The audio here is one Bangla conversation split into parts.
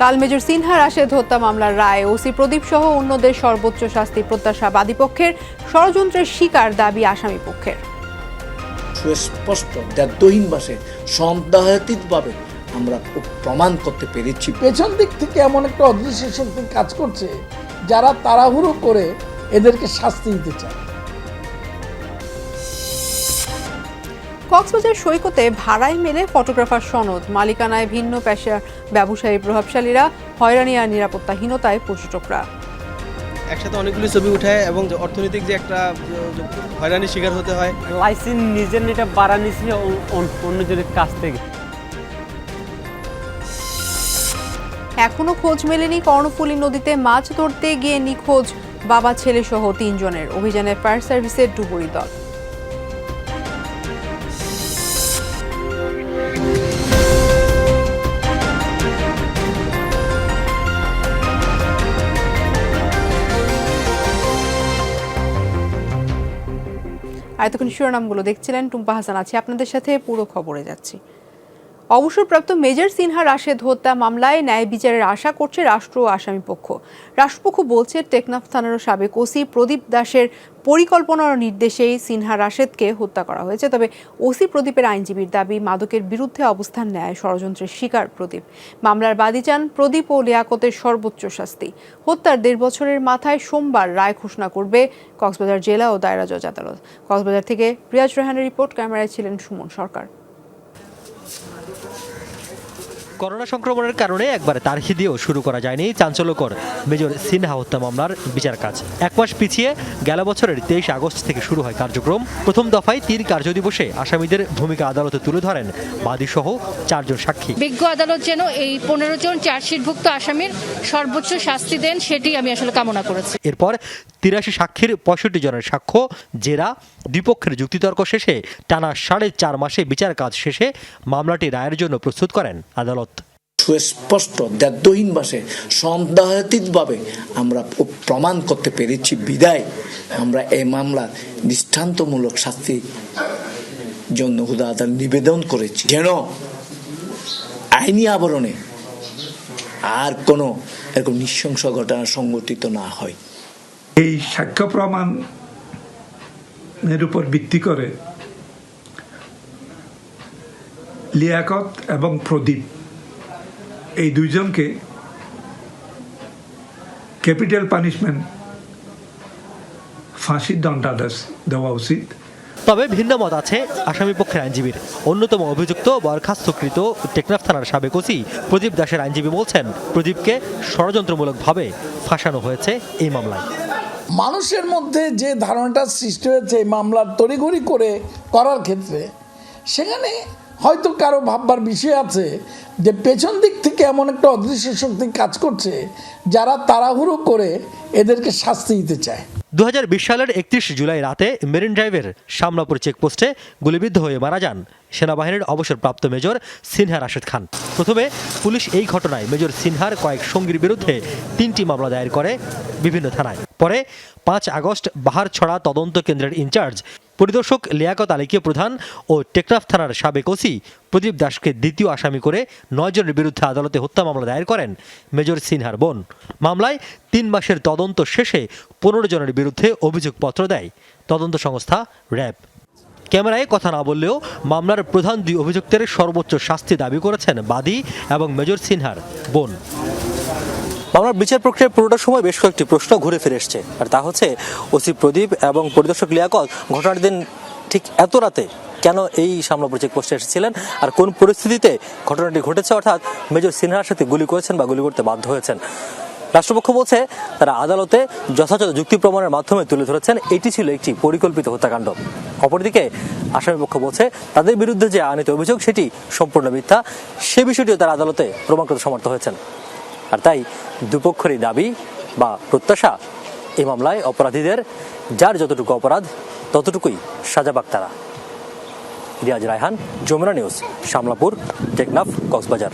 কাল মেজর সিনহা রাশেদ হত্যা মামলার রায় ওসি প্রদীপ সহ অন্যদের সর্বোচ্চ শাস্তি প্রত্যাশা বাদীপক্ষের, ষড়যন্ত্রের শিকার দাবি আসামি পক্ষের। সুস্পষ্ট দ্ব্যর্থহীন ভাষে সন্দেহাতীতভাবে আমরা প্রমাণ করতে পেরেছি পেছন দিক থেকে এমন একটা অদৃশ্য শক্তি কাজ করছে যারা তাড়াহুড়ো করে এদেরকে শাস্তি দিতে চায়। কক্সবাজার সৈকতে ভাড়ায় মেলে ফটোগ্রাফার সনদ, মালিকানায় ভিন্ন পেশার ব্যবসায়ী প্রভাবশালীরা, হয়রানি আর নিরাপত্তাহীনতায় পর্যটকরা। একসাথে অনেকগুলি ছবি উঠায় এবং অর্থনৈতিক যে একটা হয়রানির শিকার হতে হয়। লাইসেন্স নিজের এটা বাড়া নিছি অন্যজনের কাছ থেকে। এখনো খোঁজ মেলেনি কর্ণফুলী নদীতে মাছ ধরতে গিয়ে নিখোঁজ বাবা ছেলে সহ 3 জনের। অভিযানে ফায়ার সার্ভিসের ডুবুরি দল। এতক্ষণ শিরোনামগুলো দেখছিলেন, টুম্পা হাসান আছি আপনাদের সাথে, পুরো খবরে যাচ্ছি। অবসরপ্রাপ্ত মেজর সিনহা রাশেদ হত্যা মামলায় ন্যায় বিচারের আশা করছে রাষ্ট্র ও আসামি পক্ষ। রাষ্ট্রপক্ষ বলছে টেকনাফ থানার সাবেক ওসি প্রদীপ দাসের পরিকল্পনার নির্দেশেই সিনহা রাশেদকে হত্যা করা হয়েছে। তবে ওসি প্রদীপের আইনজীবীর দাবি, মাদকের বিরুদ্ধে অবস্থান নেয় ষড়যন্ত্রের শিকার প্রদীপ। মামলার বাদী চান প্রদীপ ও লিয়াকতের সর্বোচ্চ শাস্তি। হত্যার 1.5 বছরের মাথায় সোমবার রায় ঘোষণা করবে কক্সবাজার জেলা ও দায়রা জজ আদালত। কক্সবাজার থেকে রিয়াজ রেহানের রিপোর্ট, ক্যামেরায় ছিলেন সুমন সরকার। করোনা সংক্রমণের কারণে একবারে তারিখ দিয়েও শুরু করা যায়নি চাঞ্চল্যকর মেজর সিনহা হত্যা মামলার বিচার কাজ। 1 মাস পিছিয়ে গেল বছরের 23 আগস্ট থেকে শুরু হয় কার্যক্রম। প্রথম দফায় 3 কার্যদিবসে আসামিদের ভূমিকা আদালতে তুলে ধরেন বাদীসহ 4 জন সাক্ষী। বিজ্ঞ আদালত যেন এই 15 জন চার্জশিটভুক্ত আসামির সর্বোচ্চ শাস্তি দেন, সেটি আমি আসলে কামনা করেছি। এরপর 83 সাক্ষীর 65 জনের সাক্ষ্য, জেরা, দ্বিপক্ষের যুক্তিতর্ক শেষে টানা 4.5 মাসে বিচার কাজ শেষে মামলাটি রায়ের জন্য প্রস্তুত করেন আদালত। সুস্পষ্ট দ্ব্যর্থহীন ভাষে সন্দেহাতীতভাবে আমরা প্রমাণ করতে পেরেছি বিদায় আমরা এই মামলার দৃষ্টান্তমূলক শাস্তির জন্য হুদা আদালত নিবেদন করেছি, যেন আইনি আবরণে আর কোনো এরকম নৃশংস ঘটনা সংঘটিত না হয়। এই সাক্ষ্য প্রমাণের উপর ভিত্তি করে লিয়াকত এবং প্রদীপ এই 2 জনকে ক্যাপিটাল পানিশমেন্ট, ফাঁসির দণ্ডাদেশ দেওয়া উচিত। তবে ভিন্ন মত আছে আসামি পক্ষের আইনজীবীর। অন্যতম অভিযুক্ত বরখাস্তকৃত টেকনাফ থানার সাবেক ওসি প্রদীপ দাসের আইনজীবী বলছেন, প্রদীপকে ষড়যন্ত্রমূলকভাবে ফাঁসানো হয়েছে এই মামলায়। মানুষের মধ্যে যে ধারণাটা সৃষ্টি হয়েছে এই মামলার তড়িঘড়ি করে করার ক্ষেত্রে, সেখানে হয়তো কারো ভাববার বিষয় আছে যে পেছন দিক থেকে এমন একটা অদৃশ্য শক্তি কাজ করছে যারা তাড়াহুড়ো করে এদেরকে শাস্তি দিতে চায়। 2020 সালের 31 জুলাই রাতে মেরিন ড্রাইভের শামলাপুর চেকপোস্টে গুলিবিদ্ধ হয়ে মারা যান সেনাবাহিনীর অবসরপ্রাপ্ত মেজর সিনহা রাশেদ খান। প্রথমে পুলিশ এই ঘটনায় মেজর সিনহার কয়েক সঙ্গীর বিরুদ্ধে 3টি মামলা দায়ের করে বিভিন্ন থানায়। পরে 5 আগস্ট বাহারছড়া তদন্ত কেন্দ্রের ইনচার্জ পরিদর্শক লিয়াকত আলীকে প্রধান ও টেকনাফ থানার সাবেক ওসি প্রদীপ দাসকে দ্বিতীয় আসামি করে 9 জনের বিরুদ্ধে আদালতে হত্যা মামলা দায়ের করেন মেজর সিনহার বোন। মামলায় 3 মাসের তদন্ত শেষে 15 জনের বিরুদ্ধে অভিযোগপত্র দেয় তদন্ত সংস্থা র্যাব। ক্যামেরায় কথা না বললেও মামলার প্রধান 2 অভিযুক্তের সর্বোচ্চ শাস্তি দাবি করেছেন বাদী এবং মেজর সিনহার বোন। মামলার বিচার প্রক্রিয়ার পুরোটা সময় বেশ কয়েকটি প্রশ্ন ঘুরে ফিরে এসছে, আর তা হচ্ছে ওসি প্রদীপ এবং পরিদর্শক লিয়াকত ঘটনার দিন ঠিক এত রাতে কেন এই শামলাপুর চেকপোস্টে এসেছিলেন, আর কোন পরিস্থিতিতে ঘটনাটি ঘটেছে, অর্থাৎ মেজর সিনহার সাথে গুলি করেছেন বা গুলি করতে বাধ্য হয়েছেন। রাষ্ট্রপক্ষ বলছে তারা আদালতে যথাযথ যুক্তি প্রমাণের মাধ্যমে তুলে ধরেছেন এটি ছিল একটি পরিকল্পিত হত্যাকাণ্ড। অপরদিকে আসামিপক্ষ বলছে তাদের বিরুদ্ধে যে আনিত অভিযোগ সেটি সম্পূর্ণ মিথ্যা, সে বিষয়টিও তারা আদালতে প্রমাণ করতে সমর্থ হয়েছেন। আর তাই দুপক্ষেরই দাবি বা প্রত্যাশা, এই মামলায় অপরাধীদের যার যতটুকু অপরাধ ততটুকুই সাজা পাক তারা। রিয়াজ রায়হান, যমুনা নিউজ, শামলাপুর, টেকনাফ, কক্সবাজার।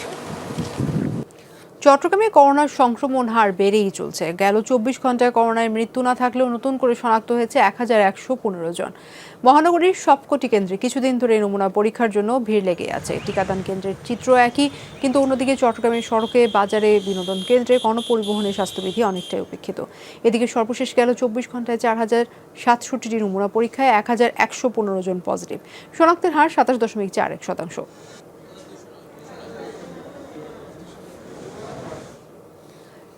চট্টগ্রামে করোনার সংক্রমণ হার বেড়েই চলছে। গেল 24 ঘন্টায় করোনায় মৃত্যু না থাকলেও নতুন করে শনাক্ত হয়েছে 1115 জন। মহানগরীর সবকটি কেন্দ্রে কিছুদিন ধরে নমুনা পরীক্ষার জন্য ভিড় লেগে আছে। টিকাদান কেন্দ্রের চিত্র একই, কিন্তু অন্যদিকে চট্টগ্রামের সড়কে, বাজারে, বিনোদন কেন্দ্রে গণপরিবহনের স্বাস্থ্যবিধি অনেকটাই উপেক্ষিত। এদিকে সর্বশেষ গেল 24 ঘন্টায় 4067টি নমুনা পরীক্ষায় 1115 জন পজিটিভ। শনাক্তের হার 27.41%।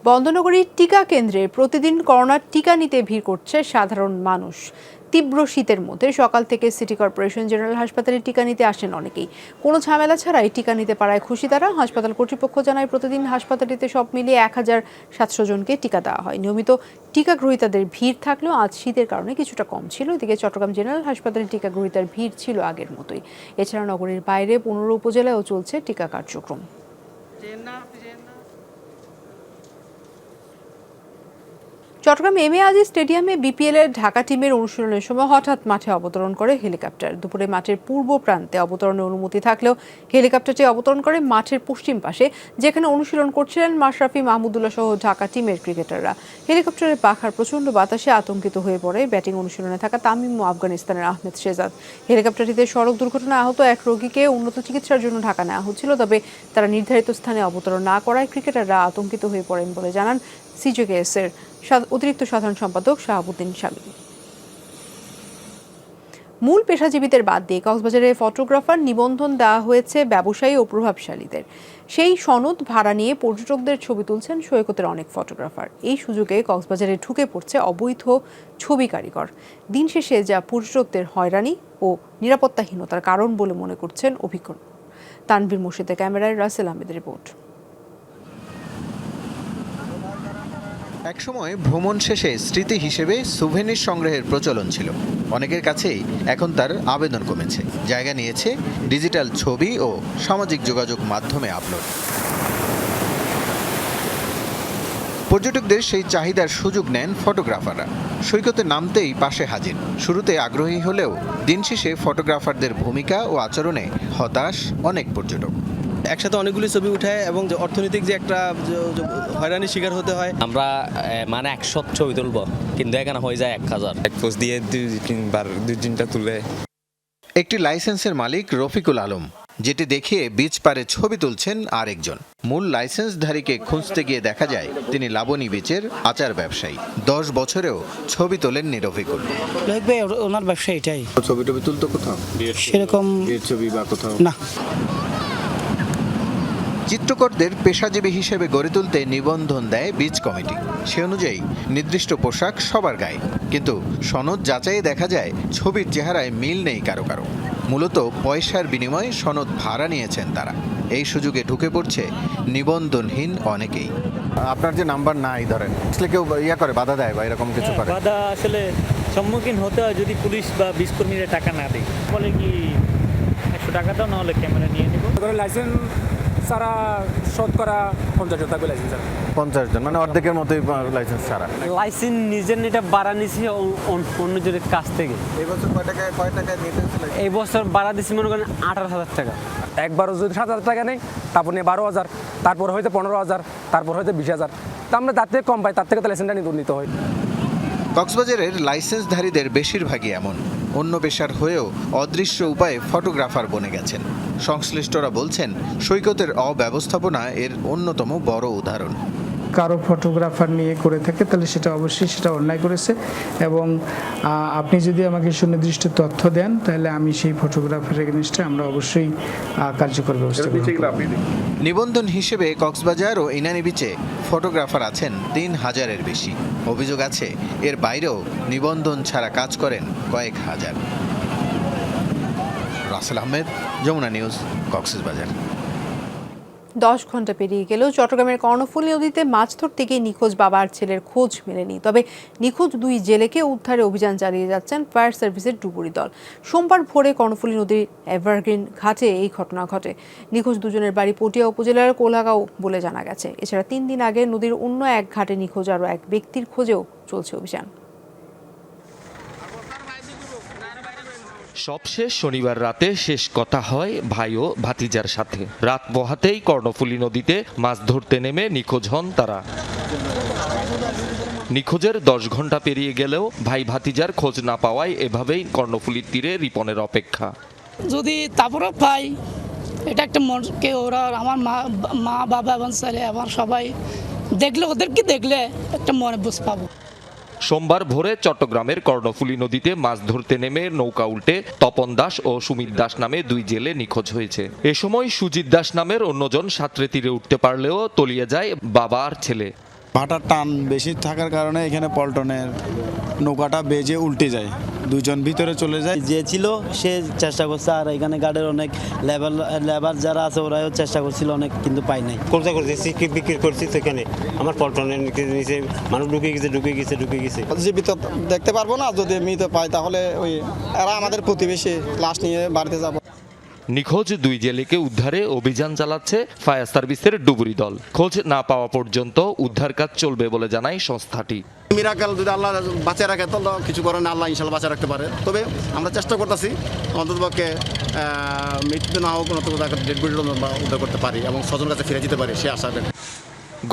বন্দনগরীর টিকা কেন্দ্রে প্রতিদিন করোনার টিকা নিতে ভিড় করছে সাধারণ মানুষ। তীব্র শীতের মধ্যে সকাল থেকে সিটি কর্পোরেশন জেনারেল হাসপাতালে টিকা নিতে আসেন অনেকেই। কোনো ঝামেলা ছাড়াই টিকা নিতে পারায় খুশি তারা। হাসপাতাল কর্তৃপক্ষ জানায়, প্রতিদিন হাসপাতালটিতে সব মিলিয়ে 1700 জনকে টিকা দেওয়া হয়। নিয়মিত টিকা গ্রহীতাদের ভিড় থাকলেও আজ শীতের কারণে কিছুটা কম ছিল। এদিকে চট্টগ্রাম জেনারেল হাসপাতালে টিকা গ্রহীতার ভিড় ছিল আগের মতোই। এছাড়া নগরীর বাইরে 15 উপজেলায়ও চলছে টিকা কার্যক্রম। চট্টগ্রাম এমএ আজিজ স্টেডিয়ামে বিপিএল এর ঢাকা টিমের অনুশীলনের সময় হঠাৎ মাঠে অবতরণ করে হেলিকপ্টার। দুপুরে মাঠের পূর্ব প্রান্তে অবতরণের অনুমতি থাকলেও হেলিকপ্টারটি অবতরণ করে মাঠের পশ্চিম পাশে, যেখানে অনুশীলন করছিলেন মাশরাফি, মাহমুদুল্লাহ সহ ঢাকা টিমের ক্রিকেটাররা। হেলিকপ্টারের পাখার প্রচণ্ড বাতাসে আতঙ্কিত হয়ে পড়ে ব্যাটিং অনুশীলনে থাকা তামিম ও আফগানিস্তানের আহমেদ শেজাদ। হেলিকপ্টারটিতে সড়ক দুর্ঘটনায় আহত এক রোগীকে উন্নত চিকিৎসার জন্য ঢাকা নেওয়া হচ্ছিল, তবে তারা নির্ধারিত স্থানে অবতরণ না করায় ক্রিকেটাররা আতঙ্কিত হয়ে পড়েন বলে জানান সিজেকেএস এর অতিরিক্ত সাধারণ সম্পাদক শাহাবুদ্দিন শামীম। মূল পেশাজীবীদের বাদ দিয়ে কক্সবাজারে ফটোগ্রাফার নিবন্ধন দেওয়া হয়েছে ব্যবসায়ী ও প্রভাবশালীদের। সেই সনদ ভাড়া নিয়ে পর্যটকদের ছবি তুলছেন সৈকতের অনেক ফটোগ্রাফার। এই সুযোগে কক্সবাজারে ঢুকে পড়ছে অবৈধ ছবি কারিগর। দিন শেষে যা পর্যটকদের হয়রানি ও নিরাপত্তাহীনতার কারণ বলে মনে করছেন অভিজ্ঞ। তানভীর মোর্শেদের ক্যামেরায় রাসেল আহমেদের রিপোর্ট। একসময় ভ্রমণ শেষে স্মৃতি হিসেবে সুভেনির সংগ্রহের প্রচলন ছিল। অনেকের কাছেই এখন তার আবেদন কমেছে। জায়গা নিয়েছে ডিজিটাল ছবি ও সামাজিক যোগাযোগ মাধ্যমে আপলোড। পর্যটকদের সেই চাহিদার সুযোগ নেন ফটোগ্রাফাররা। সৈকতে নামতেই পাশে হাজির। শুরুতে আগ্রহী হলেও দিন শেষে ফটোগ্রাফারদের ভূমিকা ও আচরণে হতাশ অনেক পর্যটক। একসাথে অনেকগুলি ছবি উঠায় এবং যে অর্থনৈতিক যে একটা হয়রানির শিকার হতে হয়। আমরা মানে 100 ছবি তুলবো, কিন্তু এখানে হয়ে যায় 1000। এক পোস্ট দিয়ে 2-3টা তুলে। একটি লাইসেন্সের মালিক রফিকুল আলম, যেটি দেখিয়ে বিচ পারে ছবি তুলছেন আরেকজন। মূল লাইসেন্সধারীকে খুঁজতে গিয়ে দেখা যায় তিনি লাবণী বিচের আচার ব্যবসায়ী। 10 বছরেও ছবি তোলেননি রফিকুল। ওনার ব্যবসা এটাই। ছবি টবি তুলতো কোথাও সেরকম ছবি বা কোথাও না। চিত্রকরদের পেশাজীবী হিসেবে গড়ে তুলতে নিবন্ধন দেয় বিচ কমিটি। সে অনুযায়ী নির্দিষ্ট পোশাক সবার গায়ে, কিন্তু সনদ যাচাইয়ে দেখা যায় ছবির চেহারায় মিল নেই কারো কারো। মূলত পয়সার বিনিময়ে সনদ ভাড়া নিয়েছেন তারা। এই সুযোগে ঢুকে পড়ছে নিবন্ধনহীন অনেকেই। আপনার যে নাম্বার নাই ধরেন, আসলে কেউ করে বাধা দেয় বা এরকম কিছু করে? বাধা আসলে সম্মুখীন হতে হয় যদি পুলিশ বা বিচ কর্মীরা টাকা না দেয়। বলে কি 100 টাকা দাও, নাহলে ক্যামেরা নিয়ে নেব। লাইসেন্স সারা শতকরা 50 জন থাকবে লাইসেন্স। 50 জন মানে অর্ধেকের মতোই লাইসেন্স ছাড়া। লাইসেন্স নিজের এটা ভাড়া নিছি অন্যজনের কাছ থেকে। এই বছর কয় টাকা নিতে হয়েছিল? এই বছর ভাড়া দিছি মনে করেন 18,000 টাকা। একবারও যদি 7,000 টাকা নেই, তারপর নিয়ে 12,000, তারপর হয়তো 15,000, তারপর হয়তো 20,000। তা আমরা তার থেকে কম পাই, তার থেকে তো লাইসেন্সটা নিতে হয়। কক্সবাজারের লাইসেন্সধারীদের বেশিরভাগই এমন। অন্য পেশার হয়েও অদৃশ্য উপায়ে ফটোগ্রাফার বনে গেছেন। সংশ্লিষ্টরা বলছেন সৈকতের অব্যবস্থাপনা এর অন্যতম বড় উদাহরণ। কারো ফটোগ্রাফার নিয়ে করে থাকে তাহলে সেটা অবশ্যই সেটা অন্যায় করেছে, এবং আপনি যদি আমাকে সুনির্দিষ্ট তথ্য দেন তাহলে আমি সেই ফটোগ্রাফারের এগেইনস্টে আমরা অবশ্যই কার্যকর ব্যবস্থা করব। নিবন্ধন হিসেবে কক্সবাজার ও ইনানি বিচে ফটোগ্রাফার আছেন 3000-এর বেশি। অভিযোগ আছে এর বাইরেও নিবন্ধন ছাড়া কাজ করেন কয়েক হাজার। রাসেল আহমেদ, যমুনা নিউজ, কক্সবাজার। 10 ঘন্টা পেরিয়ে গেলেও চট্টগ্রামের কর্ণফুলী নদীতে মাছ ধরতে গিয়ে নিখোঁজ বাবা আর ছেলের খোঁজ মেলেনি। তবে নিখোঁজ 2 জেলেকে উদ্ধারে অভিযান চালিয়ে যাচ্ছেন ফায়ার সার্ভিসের ডুবুরি দল। সোমবার ভোরে কর্ণফুলী নদীর এভারগ্রিন ঘাটে এই ঘটনা ঘটে। নিখোঁজ 2 জনের বাড়ি পটিয়া উপজেলার কোলাগাঁও বলে জানা গেছে। এছাড়া 3 দিন আগে নদীর অন্য এক ঘাটে নিখোঁজ আরও এক ব্যক্তির খোঁজেও চলছে অভিযান। সবশেষ শনিবার রাতে শেষ কথা হয় ভাই ও ভাতিজার সাথে। রাত পোহাতেই কর্ণফুলী নদীতে মাছ ধরতে নেমে নিখোঁজ হন তারা। নিখোঁজের 10 ঘন্টা পেরিয়ে গেলেও ভাই ভাতিজার খোঁজ না পাওয়ায় এভাবেই কর্ণফুলীর তীরে রিপনের অপেক্ষা। যদি তারপরে পাই, এটা একটা মনকে ওরা আমার মা বাবা এবং ছেলে আমার সবাই দেখলে, ওদেরকে দেখলে একটা মনে বুঝ পাবো। সোমবার ভোরে চট্টগ্রামের কর্ণফুলী নদীতে মাছ ধরতে নেমে নৌকা উল্টে তপন দাস ও সুমিত দাস নামে 2 জেলে নিখোঁজ হয়েছে। এ সময় সুজিত দাস নামের অন্যজন সাঁতরে তীরে উঠতে পারলেও তলিয়ে যায় বাবা আর ছেলে। ভাটার টান বেশি থাকার কারণে এখানে পল্টনের নৌকাটা বেজে উল্টে যায়, 2 জন ভিতরে চলে যায়। যে ছিল সে চেষ্টা করছে, আর এখানে গার্ডের অনেক লেবার যারা আছে ওরাও চেষ্টা করছিল অনেক, কিন্তু পাই নাই। কবজা করতেছি, বিক্রি করছি, সেখানে আমার পল্টনের নিচে মানুষ ঢুকে গেছে। জীবিত দেখতে পারবো না, যদি মৃত পাই তাহলে ওই এরা আমাদের প্রতিবেশী, লাশ নিয়ে বাড়িতে যাব। নিখোঁজ 2 জেলেকে উদ্ধারে অভিযান চালাচ্ছে ফায়ার সার্ভিসের ডুবুরি দল। খোঁজ না পাওয়া পর্যন্ত উদ্ধার কাজ চলবে বলে জানায় সংস্থাটি। মিরাকেল যদি আল্লাহ বাঁচিয়ে রাখে তাহলে কিছু করে না, আল্লাহ ইনশাল্লাহ বাঁচিয়ে রাখতে পারে। তবে আমরা চেষ্টা করতেছি অন্ততপক্ষে মৃত্যু না হোক, ডেড বডি উদ্ধার করতে পারি এবং স্বজন কাছে ফিরে যেতে পারি সে আশা।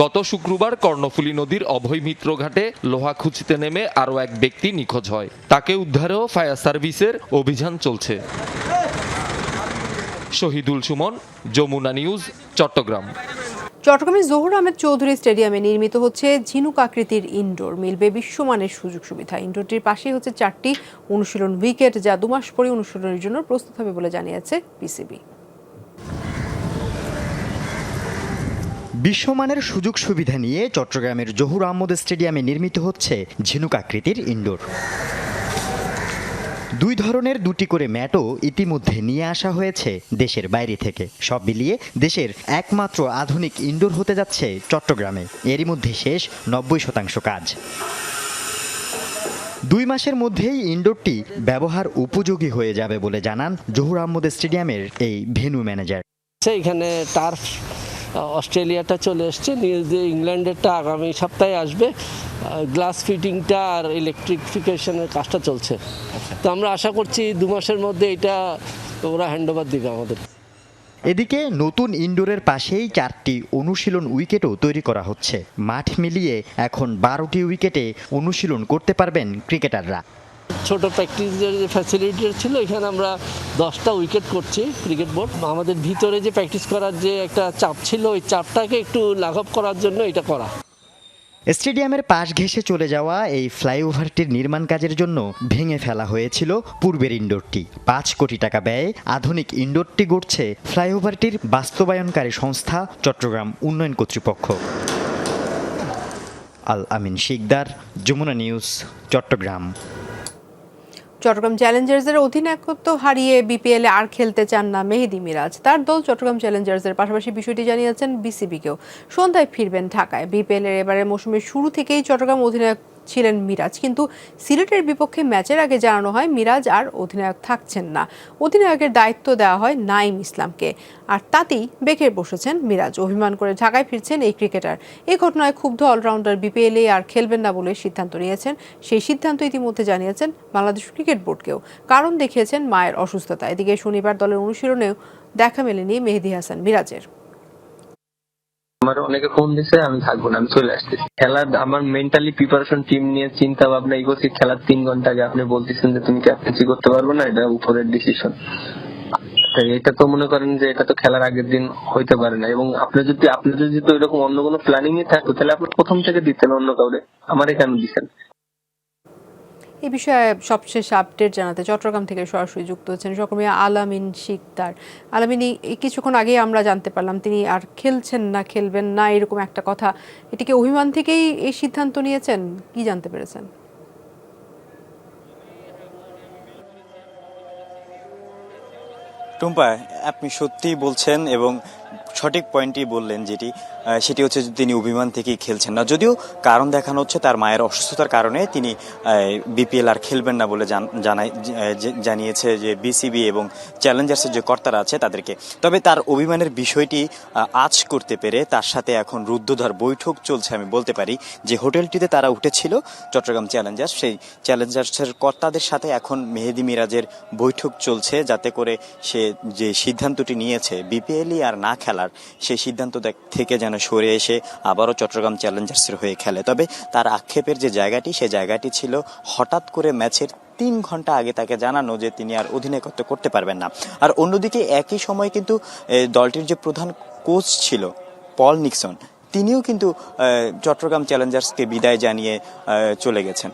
গত শুক্রবার কর্ণফুলী নদীর অভয় মিত্র ঘাটে লোহা খুঁজতে নেমে আরও এক ব্যক্তি নিখোঁজ হয়। তাকে উদ্ধারেও ফায়ার সার্ভিসের অভিযান চলছে। শহীদুল সুমন, যমুনা নিউজ, চট্টগ্রাম। চট্টগ্রামের জহুর আহমেদ চৌধুরী স্টেডিয়ামে নির্মিত হচ্ছে ঝিনুক আকৃতির ইনডোর। মিলবে বিশ্বমানের সুযোগ সুবিধা। ইনডোরটির পাশেই হচ্ছে 4টি অনুশীলন উইকেট, যা 2 মাস পরে অনুশীলনের জন্য প্রস্তুত হবে বলে জানিয়েছে বিসিবি। বিশ্বমানের সুযোগ সুবিধা নিয়ে চট্টগ্রামের জহুর আহমদ স্টেডিয়ামে নির্মিত হচ্ছে ঝিনুক আকৃতির ইনডোর। 2 ধরনের 2টি করে ম্যাটও ইতিমধ্যে নিয়ে আসা হয়েছে দেশের বাইরে থেকে। সব মিলিয়ে দেশের একমাত্র আধুনিক ইনডোর হতে যাচ্ছে চট্টগ্রামে। এরই মধ্যে শেষ 90% কাজ। 2 মাসের মধ্যেই ইনডোরটি ব্যবহার উপযোগী হয়ে যাবে বলে জানান জহুর আহমদ স্টেডিয়ামের এই ভেন্যু ম্যানেজার। এখানে টার্ফ অস্ট্রেলিয়াটা চলে এসছে, ইংল্যান্ডেরটা আগামী সপ্তাহে আসবে। গ্লাস ফিটিংটা আর ইলেকট্রিফিকেশনের কাজটা চলছে। তো আমরা আশা করছি 2 মাসের মধ্যে এটা ওরা হ্যান্ডওভার দিবে আমাদের। এদিকে নতুন ইনডোরের পাশেই 4টি অনুশীলন উইকেটও তৈরি করা হচ্ছে। মাঠ মিলিয়ে এখন 12টি উইকেটে অনুশীলন করতে পারবেন ক্রিকেটাররা। ছোট প্র্যাকটিসের যে ফ্যাসিলিটি ছিল, এখানে আমরা 10টা উইকেট করছি। ক্রিকেট বোর্ড আমাদের ভিতরে যে প্র্যাকটিস করার যে একটা চাপ ছিল, ওই চাপটাকে একটু লাঘব করার জন্য এটা করা। স্টেডিয়ামের পাশ ঘেঁষে চলে যাওয়া এই ফ্লাইওভারটির নির্মাণ কাজের জন্য ভেঙে ফেলা হয়েছিল পূর্বের ইনডোরটি। 5 কোটি টাকা ব্যয়ে আধুনিক ইনডোরটি গড়ছে ফ্লাইওভারটির বাস্তবায়নকারী সংস্থা চট্টগ্রাম উন্নয়ন কর্তৃপক্ষ। আল আমিন শিকদার, যমুনা নিউজ, চট্টগ্রাম। চট্টগ্রাম চ্যালেঞ্জার্সের অধিনায়কত্ব হারিয়ে বিপিএলে আর খেলতে চান না মেহেদী মিরাজ। তার দল চট্টগ্রাম চ্যালেঞ্জার্সের পাশাপাশি বিষয়টি জানিয়েছেন বিসিবিকেও। সন্ধ্যায় ফিরবেন ঢাকায়। বিপিএলের এবারের মৌসুমের শুরু থেকেই চট্টগ্রাম অধিনায়ক ছিলেন মিরাজ, কিন্তু সিলেটের বিপক্ষে ম্যাচের আগে জানানো হয় মিরাজ আর অধিনায়ক থাকছেন না। অধিনায়কের দায়িত্ব দেওয়া হয় নাঈম ইসলামকে, আর তাতেই বেঁকে বসেছেন মিরাজ। অভিমান করে ঢাকায় ফিরছেন এই ক্রিকেটার। এই ঘটনায় ক্ষুব্ধ অলরাউন্ডার বিপিএলে আর খেলবেন না বলে সিদ্ধান্ত নিয়েছেন। সেই সিদ্ধান্ত ইতিমধ্যে জানিয়েছেন বাংলাদেশ ক্রিকেট বোর্ডকেও। কারণ দেখিয়েছেন মায়ের অসুস্থতা। এদিকে শনিবার দলের অনুশীলনেও দেখা মেলেনি মেহেদী হাসান মিরাজের। আমার অনেকে ফোন দিছে, আমি থাকবো না, আমি চলে আসতেছি। খেলার আমার মেন্টালি প্রিপারেশন, টিম নিয়ে চিন্তা ভাবনা এগোচ্ছি। খেলার 3 ঘন্টা আগে আপনি বলতেছেন যে তুমি ক্যাপ্টেন্সি করতে পারবে না, এটা উপরের ডিসিশন। এটা তো মনে করেন যে এটা তো খেলার আগের দিন হইতে পারে না। এবং আপনি যদি তো এরকম অন্য কোনো প্ল্যানিং এ থাকতো তাহলে আপনি প্রথম থেকে দিতেন অন্য কাউরে, আমারে কেন দিচ্ছেন? এই বিষয়ে সবশেষ আপডেট জানাতে চট্টগ্রাম থেকে সরাসরি যুক্ত হচ্ছেন সহকর্মী আলামিন শিকদার। আলামিন, কিছুক্ষণ আগে আমরা জানতে পারলাম তিনি আর খেলছেন না, খেলবেন না, এরকম একটা কথা। এটিকে অভিমান থেকেই এই সিদ্ধান্ত নিয়েছেন, কি জানতে পেরেছেন? টুম্পা, আপনি সত্যিই বলছেন এবং সঠিক পয়েন্টই বললেন, সেটি হচ্ছে যে তিনি অভিমান থেকেই খেলছেন না, যদিও কারণ দেখানো হচ্ছে তার মায়ের অসুস্থতার কারণে তিনি বিপিএল আর খেলবেন না বলে জানিয়েছে যে বিসিবি এবং চ্যালেঞ্জার্সের যে কর্তারা আছে তাদেরকে। তবে তার অভিমানের বিষয়টি আঁচ করতে পেরে তার সাথে এখন রুদ্ধদ্বার বৈঠক চলছে। আমি বলতে পারি যে হোটেলটিতে তারা উঠেছিল চট্টগ্রাম চ্যালেঞ্জার্স, সেই চ্যালেঞ্জার্সের কর্তাদের সাথে এখন মেহেদী মিরাজের বৈঠক চলছে, যাতে করে সে যে সিদ্ধান্তটি নিয়েছে বিপিএলই আর না খেলার, সেই সিদ্ধান্ত থেকে যেন সরে এসে আবারও চট্টগ্রাম চ্যালেঞ্জার্সের হয়ে খেলে। তবে তার আক্ষেপের যে জায়গাটি, সে জায়গাটি ছিল হঠাৎ করে ম্যাচের 3 ঘন্টা আগে তাকে জানানো যে তিনি আর অধিনায়কত্ব করতে পারবেন না। আর অন্যদিকে একই সময় কিন্তু দলটির যে প্রধান কোচ ছিল পল নিক্সন, তিনিও কিন্তু চট্টগ্রাম চ্যালেঞ্জার্সকে বিদায় জানিয়ে চলে গেছেন।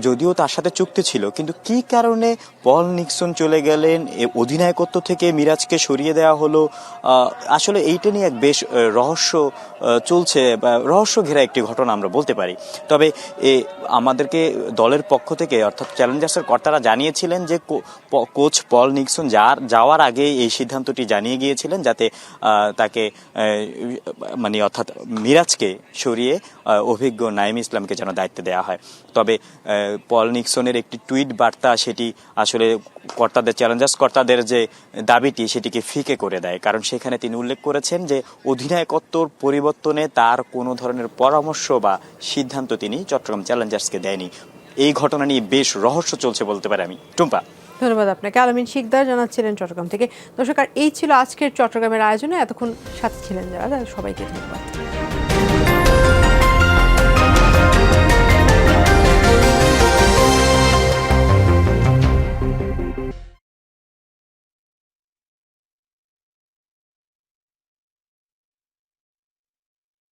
যদিও তার সাথে চুক্তি ছিল, কিন্তু কি কারণে পল নিক্সন চলে গেলেন, অধিনায়কত্ব থেকে মিরাজকে সরিয়ে দেওয়া হলো, আসলে এইটা নিয়ে এক বেশ রহস্য চলছে, বা রহস্য ঘেরা একটি ঘটনা আমরা বলতে পারি। তবে আমাদেরকে দলের পক্ষ থেকে অর্থাৎ চ্যালেঞ্জার্সের কর্তারা জানিয়েছিলেন যে কোচ পল নিক্সন যাওয়ার আগে এই সিদ্ধান্তটি জানিয়ে গিয়েছিলেন, যাতে তাকে অর্থাৎ মিরাজকে সরিয়ে অভিজ্ঞ নাইম ইসলামকে যেন দায়িত্ব দেওয়া হয়। তবে পল নিক্সনের একটি টুইট বার্তা সেটি আসলে চ্যালেঞ্জার্স কর্তাদের যে দাবিটি সেটিকে ফিকে করে দেয়, কারণ সেখানে তিনি উল্লেখ করেছেন যে অধিনায়কত্বর পরিবর্তনে তার কোনো ধরনের পরামর্শ বা সিদ্ধান্ত তিনি চট্টগ্রাম চ্যালেঞ্জার্সকে দেয়নি। এই ঘটনা নিয়ে বেশ রহস্য চলছে বলতে পারি আমি। টুম্পা, ধন্যবাদ আপনাকে। আলামিন শিকদার জানাচ্ছিলেন চট্টগ্রাম থেকে। দর্শক, আর এই ছিল আজকের চট্টগ্রামের আয়োজনে। এতক্ষণ সাথে ছিলেন যারা, সবাইকে ধন্যবাদ।